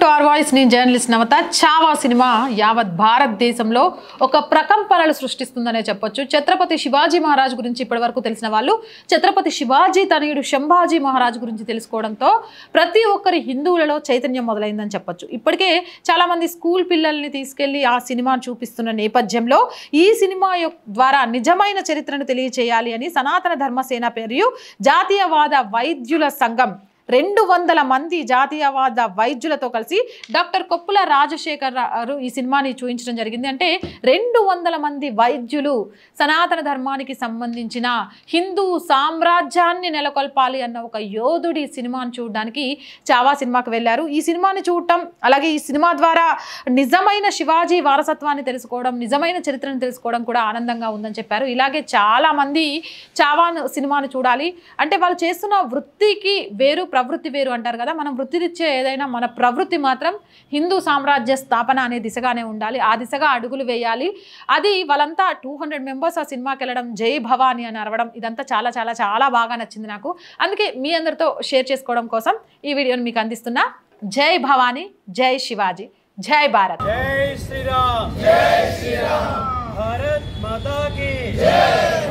To our voice. నేను journalist నవత. Chhaava cinema యావత్ భారతదేశంలో ఒక ప్రకంపనలు సృష్టిస్తుందనే చెప్పొచ్చు. ఛత్రపతి శివాజీ మహారాజ్ గురించి ఇప్పటివరకు తెలిసిన వాళ్ళు ఛత్రపతి శివాజీ తనయుడు శంభాజీ మహారాజ్ గురించి తెలుసుకోవడంతో ప్రతి ఒక్కరి హిందువులలో చైతన్యం మొదలైందని చెప్పొచ్చు. ఇప్పటికే చాలామంది స్కూల్ పిల్లల్ని తీసుకెళ్లి ఆ సినిమాను చూపిస్తున్న నేపథ్యంలో ఈ సినిమా ద్వారా నిజమైన చరిత్రను తెలియచేయాలి అని సనాతన ధర్మసేన పేరు జాతీయవాద వైద్యుల సంఘం 200 మంది జాతీయవాద వైద్యులతో కలిసి డాక్టర్ కొప్పుల రాజశేఖర్ గారు ఈ సినిమాని చూపించడం జరిగింది. అంటే 200 మంది వైద్యులు సనాతన ధర్మానికి సంబంధించిన హిందూ సామ్రాజ్యాన్ని నెలకొల్పాలి అన్న ఒక యోధుడి సినిమాను చూడడానికి చావా సినిమాకి వెళ్ళారు. ఈ సినిమాని చూడటం, అలాగే ఈ సినిమా ద్వారా నిజమైన శివాజీ వారసత్వాన్ని తెలుసుకోవడం, నిజమైన చరిత్రను తెలుసుకోవడం కూడా ఆనందంగా ఉందని చెప్పారు. ఇలాగే చాలామంది చావా సినిమాను చూడాలి అంటే వాళ్ళు చేస్తున్న వృత్తికి వేరు, ప్రవృత్తి వేరు అంటారు కదా. మనం వృత్తినిచ్చే ఏదైనా మన ప్రవృత్తి మాత్రం హిందూ సామ్రాజ్య స్థాపన అనే దిశగానే ఉండాలి. ఆ దిశగా అడుగులు వేయాలి. అది వాళ్ళంతా 200 మెంబర్స్ ఆ సినిమాకి వెళ్ళడం, జై భవానీ అని అరవడం, ఇదంతా చాలా చాలా చాలా బాగా నచ్చింది నాకు. అందుకే మీ అందరితో షేర్ చేసుకోవడం కోసం ఈ వీడియోని మీకు అందిస్తున్నా. జై భవానీ, జై శివాజీ, జై భారత్. జై శ్రీరామ్, జై శ్రీరామ్, భారత్ మాతా కీ జై.